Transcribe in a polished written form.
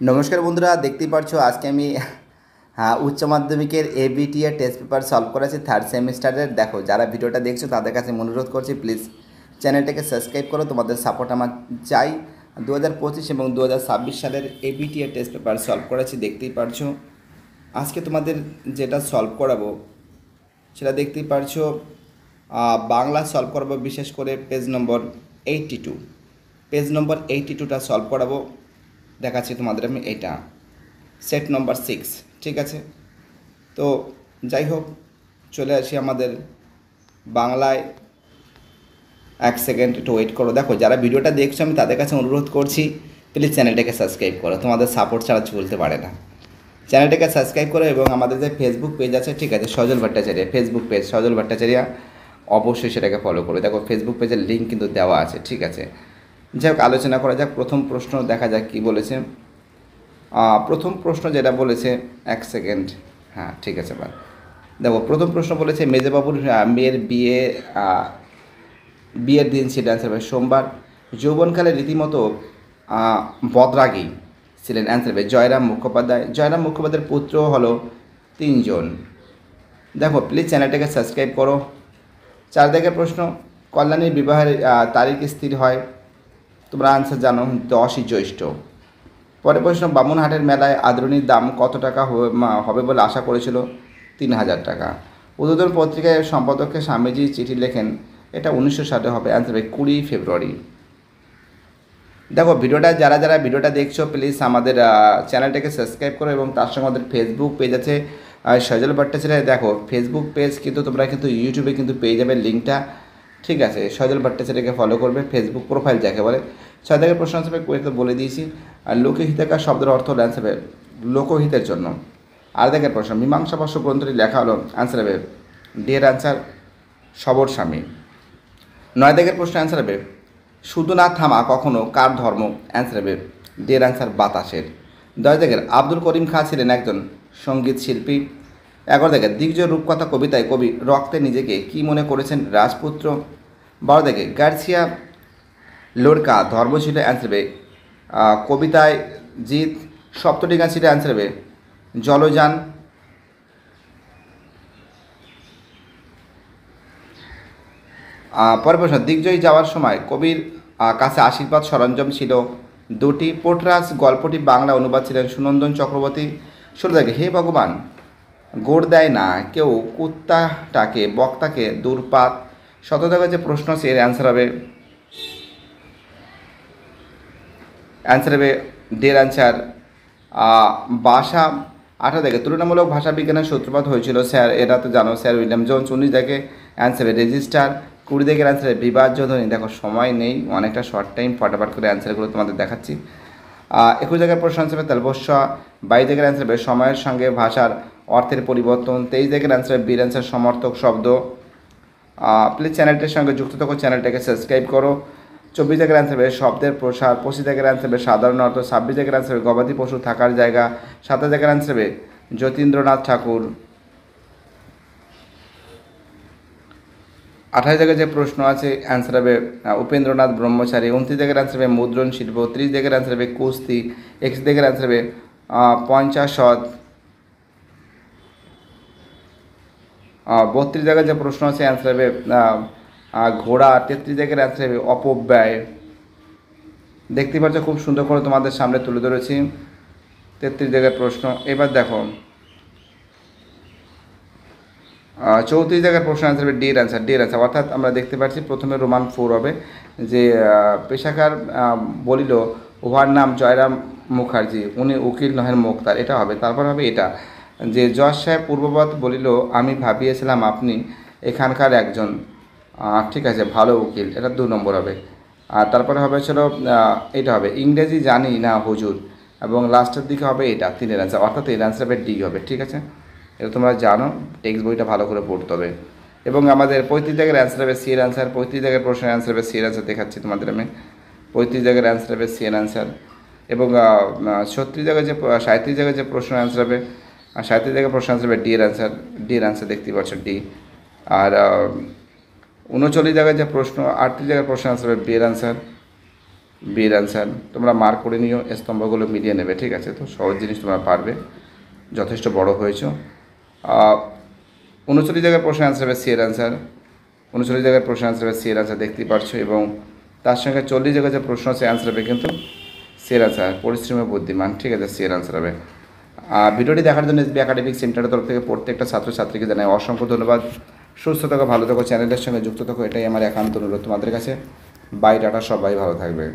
নমস্কার বন্ধুরা, দেখতেই পারছো আজকে আমি উচ্চ মাধ্যমিকের এবিটি এর টেস্ট পেপার সলভ করেছি থার্ড সেমিস্টারের। দেখো, যারা ভিডিওটা দেখছো তাদের কাছে অনুরোধ করছি, প্লিজ চ্যানেলটাকে সাবস্ক্রাইব করো। তোমাদের সাপোর্ট আমার চাই। 2025 এবং 2026 সালের এবিটি এর টেস্ট পেপার সলভ করেছি, দেখতেই পারছো। আজকে তোমাদের যেটা সলভ করাবো সেটা দেখতেই পারছো। বাংলা সলভ করাবো, বিশেষ করে পেজ নম্বর 82। পেজ নম্বর 82টা সলভ করাবো। দেখাচ্ছি তোমাদের আমি এটা সেট নম্বর 6, ঠিক আছে। তো যাই হোক, চলে আসি আমাদের বাংলায়। এক সেকেন্ড একটু ওয়েট করো। দেখো, যারা ভিডিওটা দেখছো আমি তাদের কাছে অনুরোধ করছি, প্লিজ চ্যানেলটাকে সাবস্ক্রাইব করো। তোমাদের সাপোর্ট ছাড়া চলতে পারে না। চ্যানেলটাকে সাবস্ক্রাইব করো এবং আমাদের যে ফেসবুক পেজ আছে, ঠিক আছে, সজল ভট্টাচার্য ফেসবুক পেজ, সজল ভট্টাচার্য, অবশ্যই সেটাকে ফলো করো। দেখো, ফেসবুক পেজের লিঙ্ক কিন্তু দেওয়া আছে, ঠিক আছে। যাই হোক, আলোচনা করা যাক। প্রথম প্রশ্ন দেখা যাক কী বলেছে। প্রথম প্রশ্ন যেটা বলেছে, এক সেকেন্ড, হ্যাঁ ঠিক আছে। দেখো, প্রথম প্রশ্ন বলেছে মেজবাবুর মেয়ের বিয়ের দিন, সেটা অ্যান্সার হবে সোমবার। যৌবনকালে রীতিমতো বদরাগী ছিলেন, অ্যান্সার হবে জয়রাম মুখোপাধ্যায়। জয়রাম মুখোপাধ্যায়ের পুত্র হলো 3 জন। দেখো, প্লিজ চ্যানেলটাকে সাবস্ক্রাইব করো। 4 দাগের প্রশ্ন, কল্যাণীর বিবাহের তারিখ স্থির হয়, তোমরা আনসার জানো, 10ই জ্যৈষ্ঠ। পরের প্রশ্ন, বামুনহাটের মেলায় আদরণীর দাম কত টাকা হবে বলে আশা করেছিল? 3000 টাকা। উদ্বোধন পত্রিকায় সম্পাদককে স্বামীজি চিঠি লেখেন, এটা 1900 সালে হবে, অ্যান্সার হবে 20 ফেব্রুয়ারি। দেখো, ভিডিওটা যারা যারা ভিডিওটা দেখছো, প্লিজ আমাদের চ্যানেলটাকে সাবস্ক্রাইব করো এবং তার সঙ্গে আমাদের ফেসবুক পেজ আছে সজল ভট্টাচার্য। দেখো, ফেসবুক পেজ কিন্তু তোমরা কিন্তু ইউটিউবে কিন্তু পেয়ে যাবে লিঙ্কটা, ঠিক আছে। সজল ভট্টাচার্যকে ফলো করবে, ফেসবুক প্রোফাইল যাকে বলে। 6 দাগের প্রশ্ন হিসেবে তো বলে দিয়েছি। আর লোকহিতকার শব্দের অর্থ হলো, অ্যান্সার হবে লোকহিতের জন্য। 8 দাগের প্রশ্ন, মীমাংসাবর্ষ গ্রন্থটি লেখা হলো, অ্যান্সার হবে ডিয়ার অ্যান্সার সবর স্বামী। 9 দাগের প্রশ্ন, অ্যান্সার হবে শুধু না থামা কখনো কার ধর্ম, অ্যান্সার হবে ডিয়ার অ্যান্সার বাতাসের। 10 দাগের আব্দুল করিম খাঁ ছিলেন একজন সঙ্গীত শিল্পী। 11 দাগের দিগ্বিজয় রূপকথা কবিতায় কবি রক্তে নিজেকে কী মনে করেছেন, রাজপুত্র। 12 দাগে গার্সিয়া লোরকা ধর্ম ছিল, অ্যান্সার হবে কবিতায় জিত। সপ্তটিকা ছিল, অ্যান্সার হবে জলযান। পরের প্রশ্ন, দিগ্বিজয় যাওয়ার সময় কবির কাছে আশীর্বাদ সরঞ্জাম ছিল 2টি। পোটরাজ গল্পটি বাংলা অনুবাদ ছিলেন সুনন্দন চক্রবর্তী। 16 দাগে হে ভগবান, গোড় দেয় না কেউ কুত্তাটাকে বক্তাকে দূরপাত। 17 দাগে যে প্রশ্ন আছে, এর অ্যান্সার হবে ডের অ্যান্সার ভাষা। 18 দাগে তুলনামূলক ভাষা বিজ্ঞানের সূত্রপাত হয়েছিল, স্যার, এরা তো জানো, স্যার উইলিয়াম জোন্স। 19 দাগে অ্যান্সার হবে রেজিস্টার। 20 দাগের অ্যান্সার হবে বিবাদ ধ্বনি। দেখো, সময় নেই, অনেকটা শর্ট টাইম, ফটাফট করে অ্যান্সারগুলো তোমাদের দেখাচ্ছি। 21 দাগের প্রশ্ন হিসেবে তেলবস্য। 22 দাগের অ্যান্সার হবে সময়ের সঙ্গে ভাষার অর্থের পরিবর্তন। 23 দাগের অ্যান্সার হবে বীর অ্যান্সার সমর্থক শব্দ। প্লিজ চ্যানেলটির সঙ্গে যুক্ত থাকো, চ্যানেলটাকে সাবস্ক্রাইব করো। 24 দাগের অ্যান্সার হবে শব্দের প্রসার। 25 দাগের অ্যান্সার হবে সাধারণ অর্থ। 26 দাগের অ্যান্সার হবে গবাদি পশু থাকার জায়গা। 27 দাগের অ্যান্সার হবে যতীন্দ্রনাথ ঠাকুর। 28 দাগের যে প্রশ্ন আছে, অ্যান্সার হবে উপেন্দ্রনাথ ব্রহ্মচারী। 29 দাগের অ্যান্সার হবে মুদ্রণ শিল্প। 30 দাগের অ্যান্সার হবে কুস্তি। 31 দাগের অ্যান্সার হবে পঞ্চাশদ। 32 জায়গায় যে প্রশ্ন আছে, অ্যান্সার হবে ঘোড়া। 33 জায়গার অ্যান্সার হবে অপব্যয়। দেখতে পাচ্ছ, খুব সুন্দর করে তোমাদের সামনে তুলে ধরেছি 33 জায়গার প্রশ্ন। এবার দেখো, 34 জায়গার প্রশ্ন অ্যান্সার হবে ডির অ্যান্সার। অর্থাৎ আমরা দেখতে পাচ্ছি প্রথমে রোমান 4 হবে, যে পেশাকার বলিল উহার নাম জয়রাম মুখার্জি, উনি উকিল নহেন মুক্তার, এটা হবে। তারপর হবে এটা, যে জজ সাহেব পূর্ববৎ বলিল আমি ভাবিয়েছিলাম আপনি এখানকার একজন, ঠিক আছে, ভালো উকিল, এটা 2 নম্বর হবে। আর তারপরে হবে ছিল এটা হবে ইংরেজি জানি না হুজুর, এবং লাস্টের দিকে হবে এটা 3-এর অ্যান্সার। অর্থাৎ এর অ্যান্সার হবে ডি হবে, ঠিক আছে। এটা তোমরা জানো, টেক্সট বইটা ভালো করে পড়তে হবে। এবং আমাদের 35 জায়গার অ্যান্সার হবে সি এর অ্যান্সার। 35 জায়গার প্রশ্নের অ্যান্সার হবে সি এর অ্যান্সার, দেখাচ্ছি তোমাদের আমি। 35 জায়গার অ্যান্সার হবে সি এর অ্যান্সার। এবং 36 জায়গায় যে 37 জায়গায় যে প্রশ্নের অ্যান্সার হবে, 37 জায়গায় প্রশ্ন অ্যান্সার হবে ডি এর অ্যান্সার দেখতেই পাচ্ছ, ডি। আর 39 জায়গায় যে প্রশ্ন, 38 জায়গার প্রশ্ন অ্যান্সার হবে বি এর অ্যান্সার। বিয়ের অ্যান্সার। তোমরা মার্ক করে নিও, স্তম্ভগুলো মিলিয়ে নেবে, ঠিক আছে? তো সহজ জিনিস তোমরা পারবে, যথেষ্ট বড় হয়েছ। 39 জায়গায় প্রশ্ন অ্যান্সার হবে সি এর অ্যান্সার। 39 জায়গায় প্রশ্ন অ্যান্সার হবে সি এর অ্যান্সার, দেখতেই পারছো। এবং তার সঙ্গে 40 জায়গায় যে প্রশ্ন আছে অ্যান্সার হবে কিন্তু সি এর অ্যান্সার, পরিশ্রমী বুদ্ধিমান, ঠিক আছে? সি এর অ্যান্সার হবে। ভিডিওটি দেখার জন্য এসবি একাডেমিক সেন্টারের তরফ থেকে প্রত্যেকটা ছাত্রছাত্রীকে জানাই অসংখ্য ধন্যবাদ। সুস্থ থাকো, ভালো থাকো, চ্যানেলের সঙ্গে যুক্ত থাকো, এটাই আমার একান্ত অনুরোধ তোমাদের কাছে। বাই, টাটা, সবাই ভালো থাকবে।